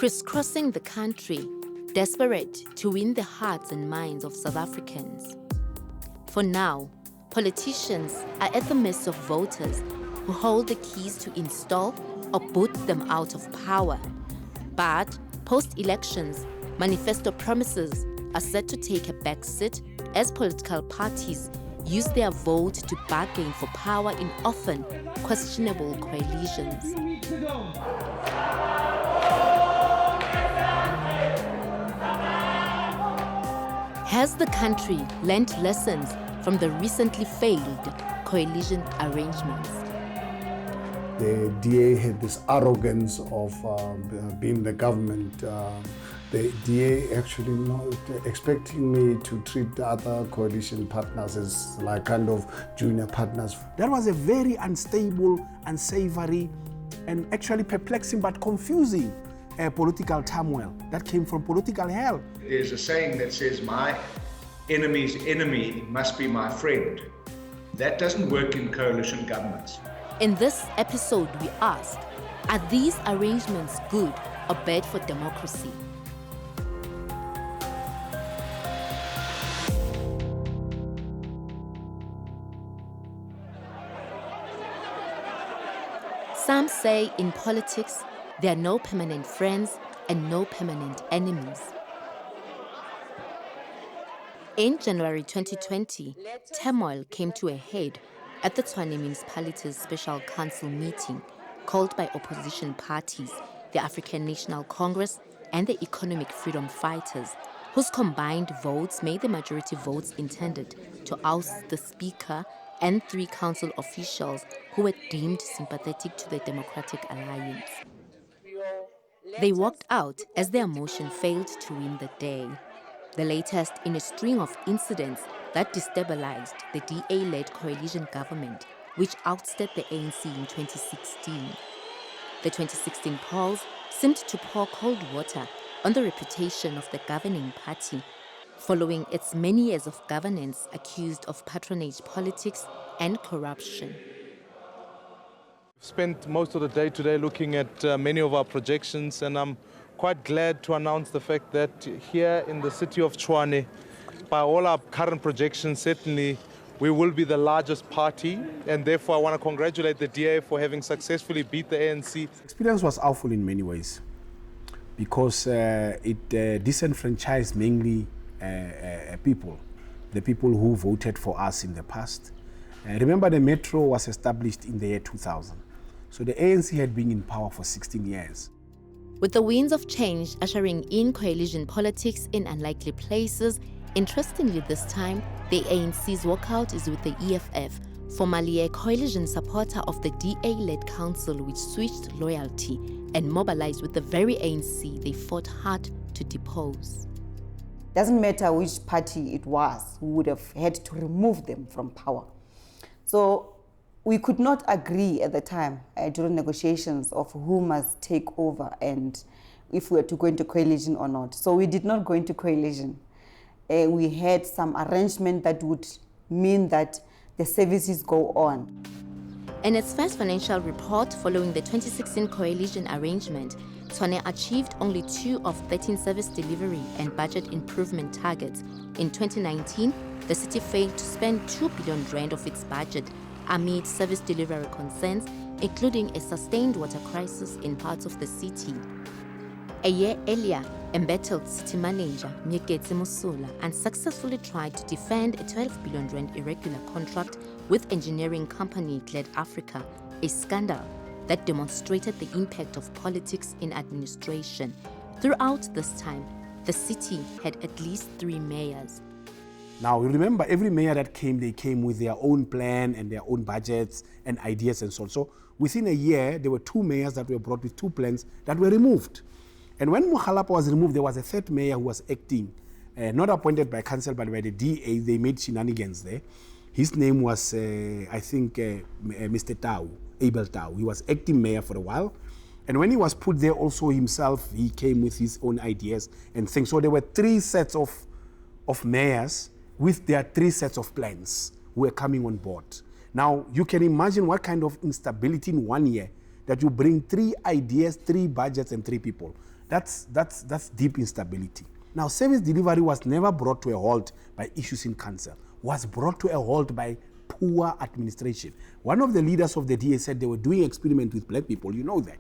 crisscrossing the country, desperate to win the hearts and minds of South Africans. For now, politicians are at the mercy of voters who hold the keys to install or boot them out of power. But post-elections, manifesto promises are set to take a backseat as political parties use their vote to bargain for power in often questionable coalitions. Has the country learned lessons from the recently failed coalition arrangements? The DA had this arrogance of being the government. The DA actually not expecting me to treat the other coalition partners as like kind of junior partners. That was a very unstable, unsavory, and actually perplexing but confusing political turmoil that came from political hell. There's a saying that says, my enemy's enemy must be my friend. That doesn't work in coalition governments. In this episode, we ask, are these arrangements good or bad for democracy? Some say in politics, there are no permanent friends and no permanent enemies. In January 2020, turmoil came to a head at the Tshwane Municipality's Special Council meeting called by opposition parties, the African National Congress and the Economic Freedom Fighters, whose combined votes made the majority votes intended to oust the Speaker and 3 council officials who were deemed sympathetic to the Democratic Alliance. They walked out as their motion failed to win the day, the latest in a string of incidents that destabilized the DA-led coalition government, which ousted the ANC in 2016. The 2016 polls seemed to pour cold water on the reputation of the governing party, following its many years of governance accused of patronage politics and corruption. I've spent most of the day today looking at many of our projections, and I'm quite glad to announce the fact that here in the city of Tshwane, by all our current projections, certainly we will be the largest party, and therefore I want to congratulate the DA for having successfully beat the ANC. Experience was awful in many ways because it disenfranchised mainly people, the people who voted for us in the past. Remember, the Metro was established in the year 2000. So the ANC had been in power for 16 years. With the winds of change ushering in coalition politics in unlikely places, interestingly this time, the ANC's walkout is with the EFF, formerly a coalition supporter of the DA-led council which switched loyalty and mobilized with the very ANC they fought hard to depose. Doesn't matter which party it was who would have had to remove them from power. So we could not agree at the time during negotiations of who must take over and if we were to go into coalition or not. So we did not go into coalition. We had some arrangement that would mean that the services go on. In its first financial report following the 2016 coalition arrangement, Tshwane achieved only 2 of 13 service delivery and budget improvement targets. In 2019, the city failed to spend 2 billion rand of its budget amid service delivery concerns, including a sustained water crisis in parts of the city. A year earlier, embattled city manager Mjeketsi Musula unsuccessfully tried to defend a 12 billion rand irregular contract with engineering company Glad Africa, a scandal that demonstrated the impact of politics in administration. Throughout this time, the city had at least 3 mayors. Now, remember, every mayor that came, they came with their own plan and their own budgets and ideas and so on. So within a year, there were 2 mayors that were brought with 2 plans that were removed. And when Mokgalapa was removed, there was a 3rd mayor who was acting, not appointed by council, but by the DA. They made shenanigans there. His name was, I think, Mr. Tau, Abel Tau. He was acting mayor for a while. And when he was put there also himself, he came with his own ideas and things. So there were 3 sets of mayors with their 3 sets of plans who were coming on board. Now, you can imagine what kind of instability in 1 year that you bring 3 ideas, 3 budgets, and 3 people. That's deep instability. Now, service delivery was never brought to a halt by issues in council, was brought to a halt by poor administration. One of the leaders of the DA said they were doing experiment with black people, you know that.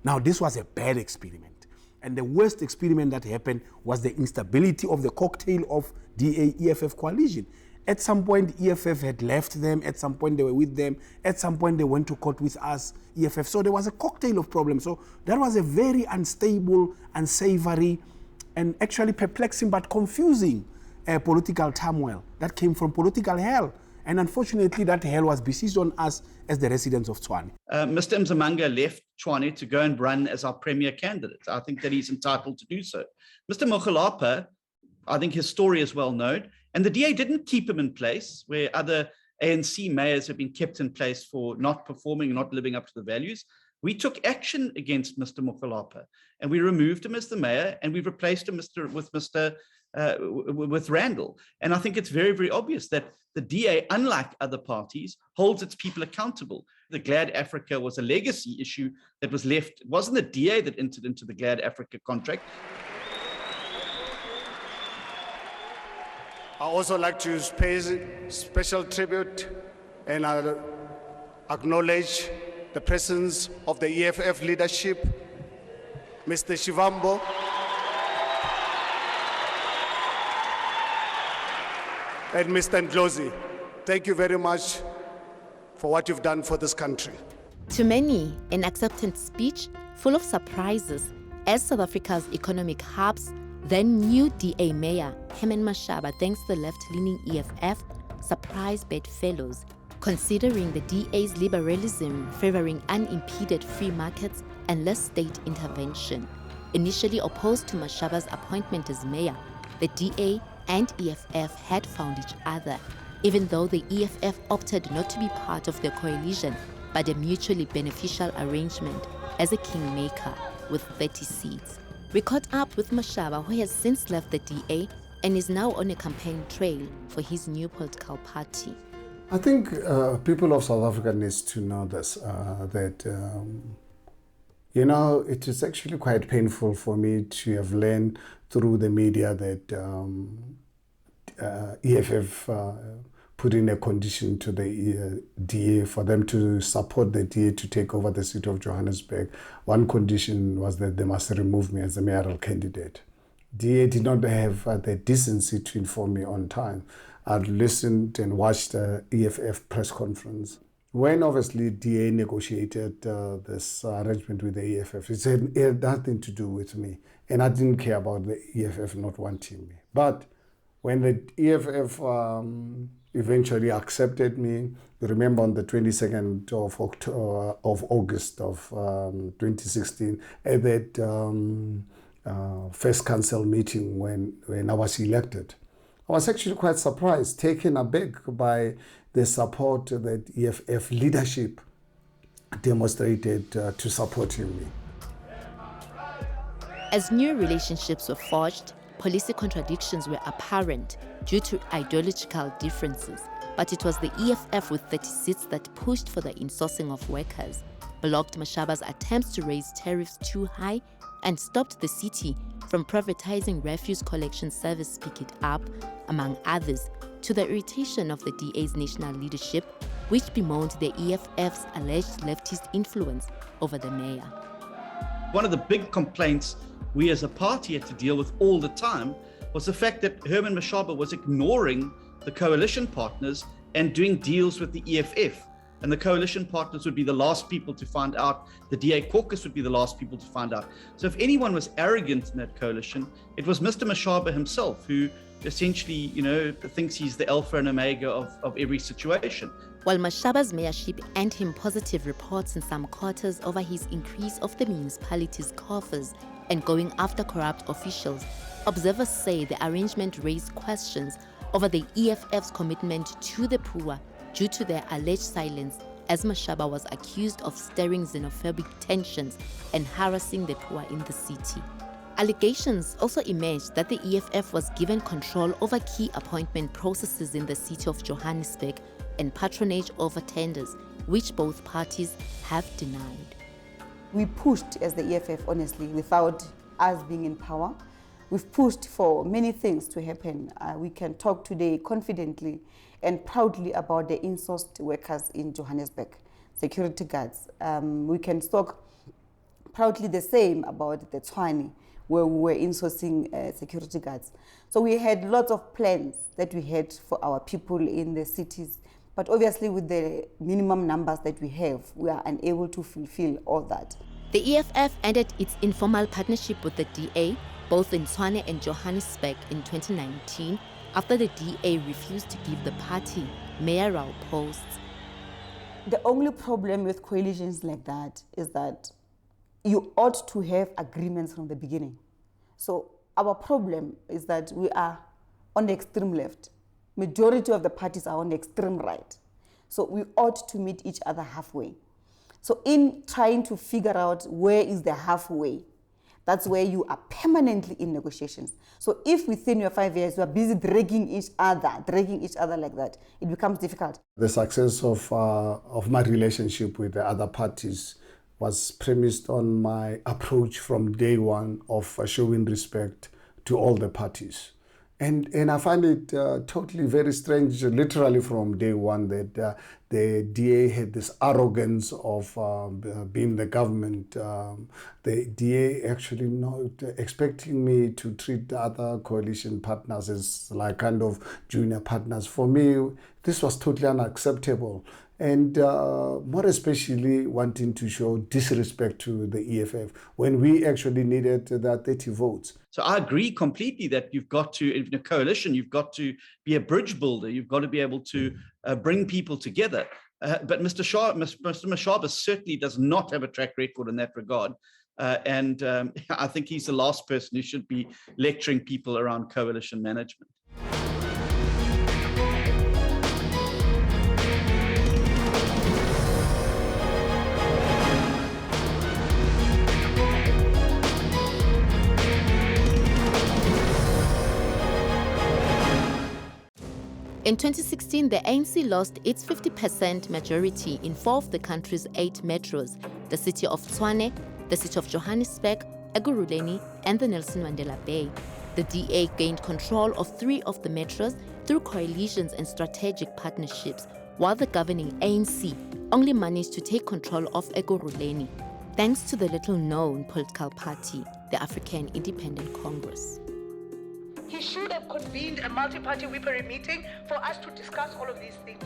Now, this was a bad experiment. And the worst experiment that happened was the instability of the cocktail of DA-EFF coalition. At some point, EFF had left them. At some point, they were with them. At some point, they went to court with us, EFF. So there was a cocktail of problems. So that was a very unstable, unsavory, and actually perplexing but confusing political turmoil that came from political hell. And unfortunately, that hell was besieged on us as the residents of Tshwane. Mr. Mzamanga left Tshwane to go and run as our premier candidate. I think that he's entitled to do so. Mr. Mokgalapa, I think his story is well known, and the DA didn't keep him in place where other ANC mayors have been kept in place for not performing and not living up to the values. We took action against Mr. Mokgalapa, and we removed him as the mayor, and we replaced him with Randall. And I think it's very, very obvious that the DA, unlike other parties, holds its people accountable. The Glad Africa was a legacy issue that was left. It wasn't the DA that entered into the Glad Africa contract. I also like to pay special tribute and acknowledge the presence of the EFF leadership, Mr. Shivambo, and Mr. Ndlozi. Thank you very much for what you've done for this country. To many, an acceptance speech full of surprises as South Africa's economic hubs, then new DA Mayor Herman Mashaba thanks the left-leaning EFF surprised Bedfellows, considering the DA's liberalism favoring unimpeded free markets and less state intervention. Initially opposed to Mashaba's appointment as mayor, the DA and EFF had found each other, even though the EFF opted not to be part of the coalition, but a mutually beneficial arrangement as a kingmaker with 30 seats. We caught up with Mashaba, who has since left the DA and is now on a campaign trail for his new political party. I think people of South Africa need to know this, that it is actually quite painful for me to have learned through the media that EFF put in a condition to the DA for them to support the DA to take over the city of Johannesburg. One condition was that they must remove me as a mayoral candidate. DA did not have the decency to inform me on time. I'd listened and watched the EFF press conference. When obviously DA negotiated this arrangement with the EFF, it had nothing to do with me. And I didn't care about the EFF not wanting me. But when the EFF eventually accepted me, you remember on the 22nd of August of 2016, at that first council meeting when I was elected, I was actually quite surprised, taken aback by the support that EFF leadership demonstrated to supporting me. As new relationships were forged, policy contradictions were apparent due to ideological differences, but it was the EFF with 30 seats that pushed for the insourcing of workers, blocked Mashaba's attempts to raise tariffs too high, and stopped the city from privatizing refuse collection service Pick It Up, among others, to the irritation of the DA's national leadership, which bemoaned the EFF's alleged leftist influence over the mayor. One of the big complaints we as a party had to deal with all the time was the fact that Herman Mashaba was ignoring the coalition partners and doing deals with the EFF. And the coalition partners would be the last people to find out. The DA caucus would be the last people to find out. So if anyone was arrogant in that coalition, it was Mr. Mashaba himself, who essentially, thinks he's the alpha and omega of every situation. While Mashaba's mayorship earned him positive reports in some quarters over his increase of the municipality's coffers and going after corrupt officials, observers say the arrangement raised questions over the EFF's commitment to the poor due to their alleged silence, as Mashaba was accused of stirring xenophobic tensions and harassing the poor in the city. Allegations also emerged that the EFF was given control over key appointment processes in the city of Johannesburg and patronage over tenders, which both parties have denied. We pushed as the EFF, honestly, without us being in power. We've pushed for many things to happen. We can talk today confidently and proudly about the insourced workers in Johannesburg, security guards. We can talk proudly the same about the Tshwane, where we were insourcing security guards. So we had lots of plans that we had for our people in the cities, but obviously with the minimum numbers that we have, we are unable to fulfill all that. The EFF ended its informal partnership with the DA, both in Tshwane and Johannesburg in 2019, after the DA refused to give the party mayoral posts. The only problem with coalitions like that is that you ought to have agreements from the beginning. So our problem is that we are on the extreme left. Majority of the parties are on the extreme right. So we ought to meet each other halfway. So in trying to figure out where is the halfway, that's where you are permanently in negotiations. So if within your 5 years you are busy dragging each other like that, it becomes difficult. The success of my relationship with the other parties was premised on my approach from day one of showing respect to all the parties. And I find it totally very strange, literally from day one, that the DA had this arrogance of being the government. The DA actually not expecting me to treat the other coalition partners as like kind of junior partners. For me, this was totally unacceptable. And more especially wanting to show disrespect to the EFF when we actually needed that 30 votes. So I agree completely that you've got to, in a coalition, you've got to be a bridge builder. You've got to be able to bring people together. But Mr. Mashaba certainly does not have a track record in that regard. And I think he's the last person who should be lecturing people around coalition management. In 2016, the ANC lost its 50% majority in 4 of the country's 8 metros, the city of Tshwane, the city of Johannesburg, Ekurhuleni, and the Nelson Mandela Bay. The DA gained control of 3 of the metros through coalitions and strategic partnerships, while the governing ANC only managed to take control of Ekurhuleni, thanks to the little-known political party, the African Independent Congress. He should have convened a multi-party whippery meeting for us to discuss all of these things.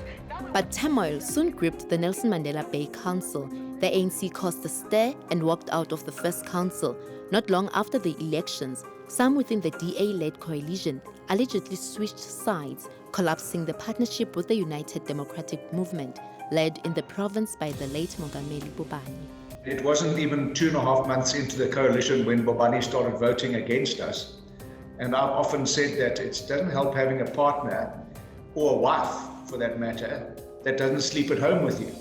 But turmoil soon gripped the Nelson Mandela Bay Council. The ANC caused a stir and walked out of the first council. Not long after the elections, some within the DA-led coalition allegedly switched sides, collapsing the partnership with the United Democratic Movement, led in the province by the late Mongameli Bobani. It wasn't even 2.5 months into the coalition when Bobani started voting against us. And I've often said that it doesn't help having a partner, or a wife for that matter, that doesn't sleep at home with you.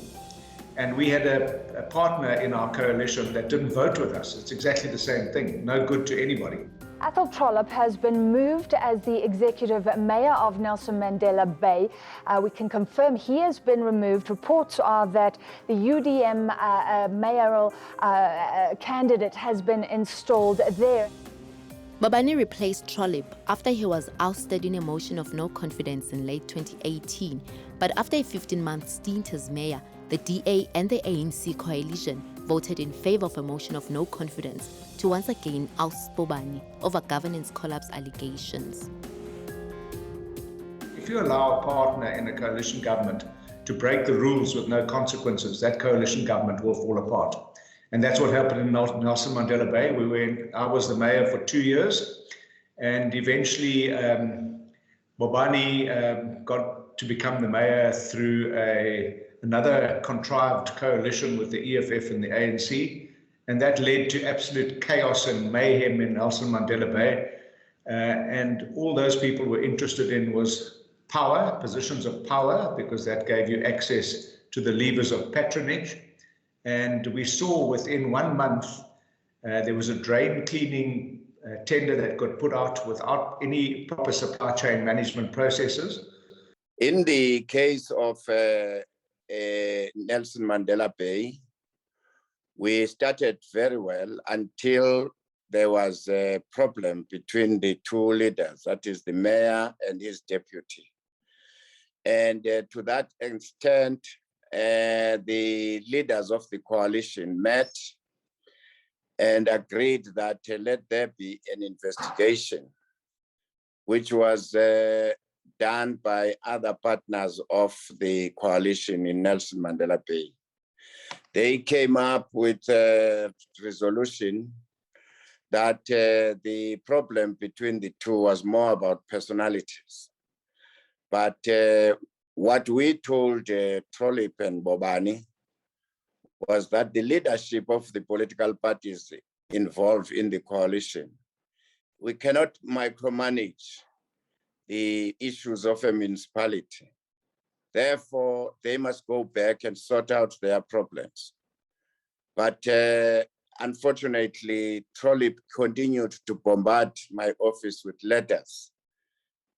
And we had a partner in our coalition that didn't vote with us. It's exactly the same thing, no good to anybody. Athol Trollip has been moved as the executive mayor of Nelson Mandela Bay. We can confirm he has been removed. Reports are that the UDM mayoral candidate has been installed there. Bobani replaced Trollip after he was ousted in a motion of no confidence in late 2018. But after a 15-month stint as mayor, the DA and the ANC coalition voted in favor of a motion of no confidence to once again oust Bobani over governance collapse allegations. If you allow a partner in a coalition government to break the rules with no consequences, that coalition government will fall apart. And that's what happened in Nelson Mandela Bay. I was the mayor for 2 years, and eventually Bobani got to become the mayor through another contrived coalition with the EFF and the ANC, and that led to absolute chaos and mayhem in Nelson Mandela Bay. And all those people were interested in was power, positions of power, because that gave you access to the levers of patronage. And we saw within 1 month, there was a drain cleaning tender that got put out without any proper supply chain management processes. In the case of Nelson Mandela Bay, we started very well until there was a problem between the two leaders, that is the mayor and his deputy. And to that extent, the leaders of the coalition met and agreed that let there be an investigation, which was done by other partners of the coalition in Nelson Mandela Bay. They came up with a resolution that the problem between the two was more about personalities. But what we told Trolip and Bobani was that the leadership of the political parties involved in the coalition, we cannot micromanage the issues of a municipality. Therefore, they must go back and sort out their problems. But unfortunately, Trolip continued to bombard my office with letters.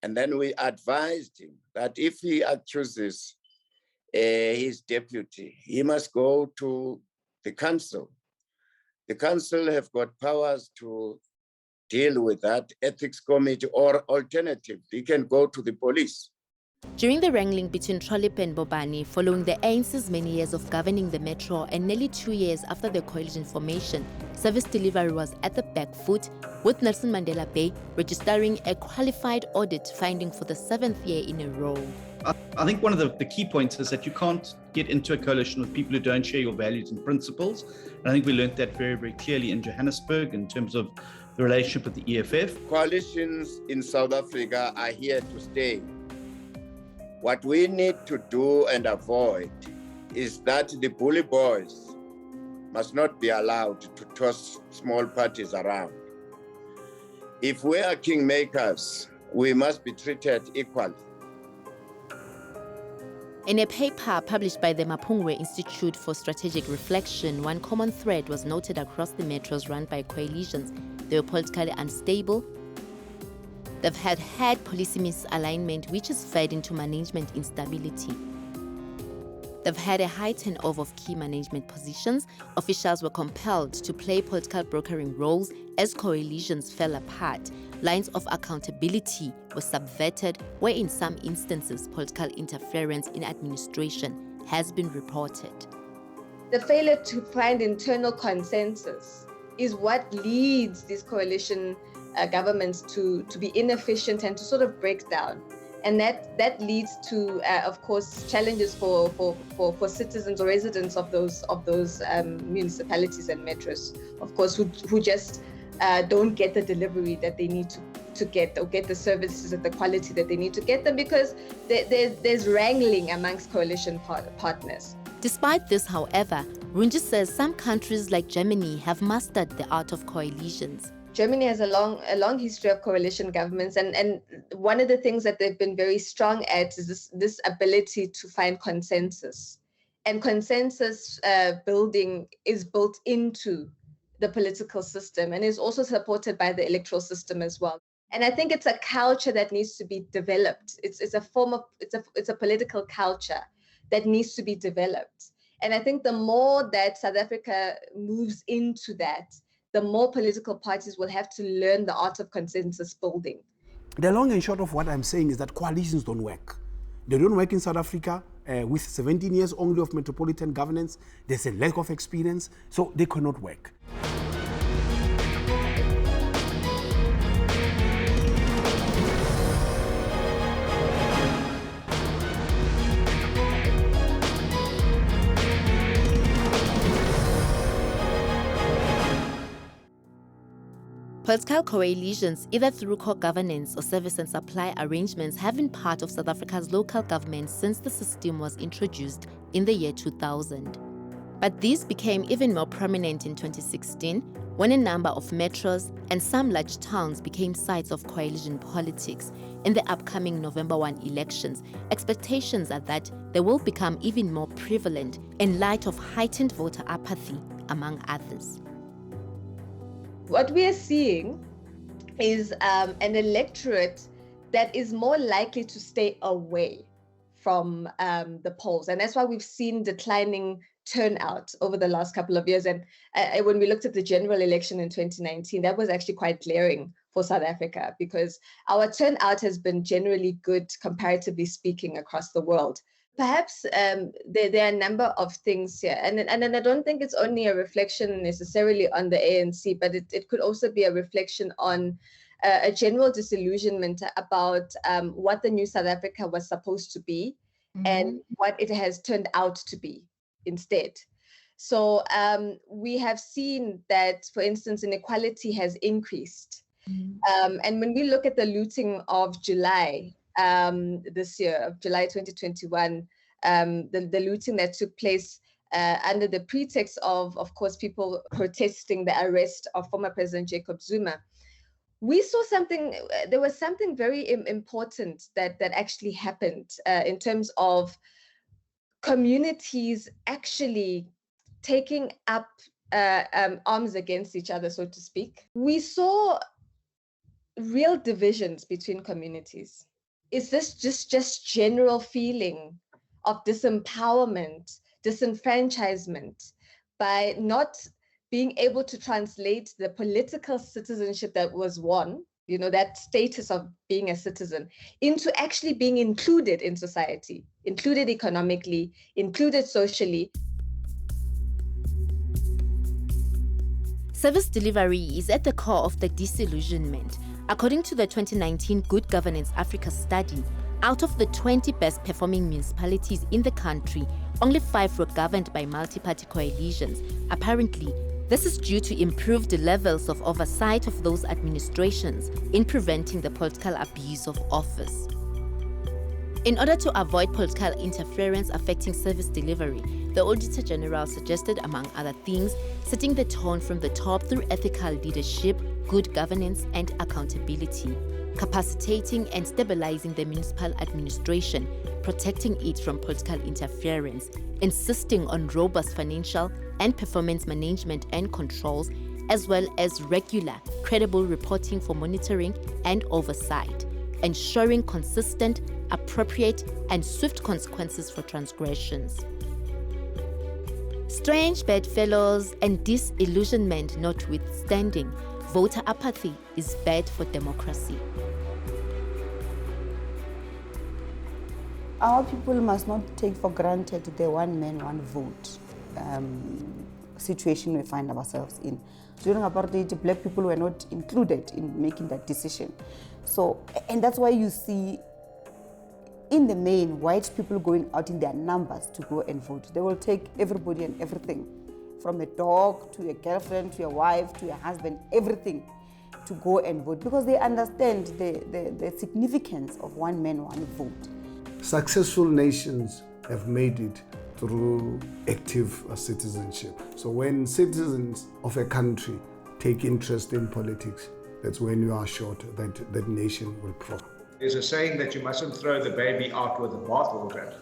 And then we advised him that if he accuses his deputy, he must go to the council. The council have got powers to deal with that, ethics committee, or alternative, he can go to the police. During the wrangling between Trolip and Bobani following the ANC's many years of governing the metro and nearly 2 years after the coalition formation, service delivery was at the back foot, with Nelson Mandela Bay registering a qualified audit finding for the 7th year in a row. I think one of the key points is that you can't get into a coalition with people who don't share your values and principles. And I think we learned that very, very clearly in Johannesburg in terms of the relationship with the EFF. Coalitions in South Africa are here to stay. What we need to do and avoid is that the bully boys must not be allowed to toss small parties around. If we are kingmakers, we must be treated equally. In a paper published by the Mapungwe Institute for Strategic Reflection, one common thread was noted across the metros run by coalitions. They were politically unstable. They've had policy misalignment, which has fed into management instability. They've had a high turnover of key management positions. Officials were compelled to play political brokering roles as coalitions fell apart. Lines of accountability were subverted, where in some instances political interference in administration has been reported. The failure to find internal consensus is what leads these coalition governments to be inefficient and to sort of break down. And that leads to, of course, challenges for citizens or residents of those municipalities and metros, of course, who just don't get the delivery that they need to get, or get the services at the quality that they need to get them, because there's wrangling amongst coalition partners. Despite this, however, Runji says some countries like Germany have mastered the art of coalitions. Germany has a long history of coalition governments, and one of the things that they've been very strong at is this ability to find consensus. And consensus building is built into the political system and is also supported by the electoral system as well. And I think it's a culture that needs to be developed. It's a political culture that needs to be developed. And I think the more that South Africa moves into that, the more political parties will have to learn the art of consensus building. The long and short of what I'm saying is that coalitions don't work. They don't work in South Africa. With 17 years only of metropolitan governance, there's a lack of experience, so they cannot work. Political coalitions, either through co-governance or service and supply arrangements, have been part of South Africa's local government since the system was introduced in the year 2000. But these became even more prominent in 2016, when a number of metros and some large towns became sites of coalition politics. In the upcoming November 1 elections, expectations are that they will become even more prevalent in light of heightened voter apathy, among others. What we are seeing is an electorate that is more likely to stay away from the polls. And that's why we've seen declining turnout over the last couple of years. And when we looked at the general election in 2019, that was actually quite glaring for South Africa, because our turnout has been generally good, comparatively speaking, across the world. Perhaps there are a number of things here, and I don't think it's only a reflection necessarily on the ANC, but it could also be a reflection on a general disillusionment about what the new South Africa was supposed to be, and what it has turned out to be instead. So we have seen that, for instance, inequality has increased. And when we look at the looting of July this year, of July 2021, the looting that took place under the pretext of course, people protesting the arrest of former President Jacob Zuma, we saw something, there was something very important that actually happened in terms of communities actually taking up arms against each other, so to speak. We saw real divisions between communities. Is this just general feeling of disempowerment, disenfranchisement, by not being able to translate the political citizenship that was won, you know, that status of being a citizen, into actually being included in society, included economically, included socially? Service delivery is at the core of the disillusionment. According to the 2019 Good Governance Africa study, out of the 20 best performing municipalities in the country, only 5 were governed by multi-party coalitions. Apparently, this is due to improved levels of oversight of those administrations in preventing the political abuse of office. In order to avoid political interference affecting service delivery, the Auditor General suggested, among other things, setting the tone from the top through ethical leadership, good governance and accountability, capacitating and stabilizing the municipal administration, protecting it from political interference, insisting on robust financial and performance management and controls, as well as regular, credible reporting for monitoring and oversight, ensuring consistent, appropriate and swift consequences for transgressions. Strange bedfellows and disillusionment notwithstanding, voter apathy is bad for democracy. Our people must not take for granted the one man, one vote situation we find ourselves in. During apartheid, black people were not included in making that decision. So, and that's why you see, in the main, white people going out in their numbers to go and vote. They will take everybody and everything, from a dog to your girlfriend, to your wife, to your husband, everything, to go and vote, because they understand the significance of one man, one vote. Successful nations have made it through active citizenship. So when citizens of a country take interest in politics, that's when you are sure that nation will prosper. There's a saying that you mustn't throw the baby out with the bathwater.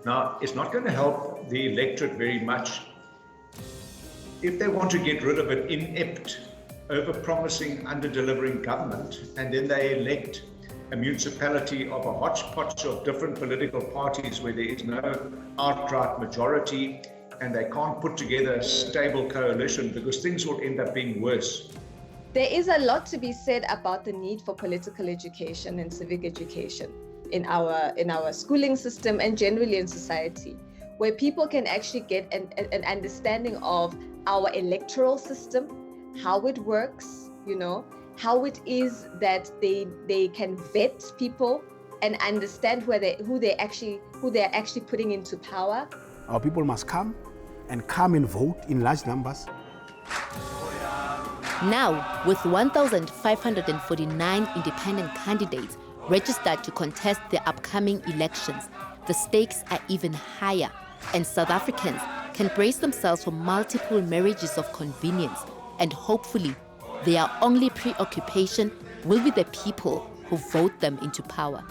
Now, it's not going to help the electorate very much if they want to get rid of an inept, over-promising, under-delivering government, and then they elect a municipality of a hodgepodge of different political parties where there is no outright majority, and they can't put together a stable coalition, because things will end up being worse. There is a lot to be said about the need for political education and civic education in our schooling system and generally in society, where people can actually get an understanding of our electoral system, how it works, you know, how it is that they can vet people and understand who they're actually putting into power. Our people must come and vote in large numbers. Now, with 1,549 independent candidates registered to contest the upcoming elections, the stakes are even higher, and South Africans can brace themselves for multiple marriages of convenience, and hopefully their only preoccupation will be the people who vote them into power.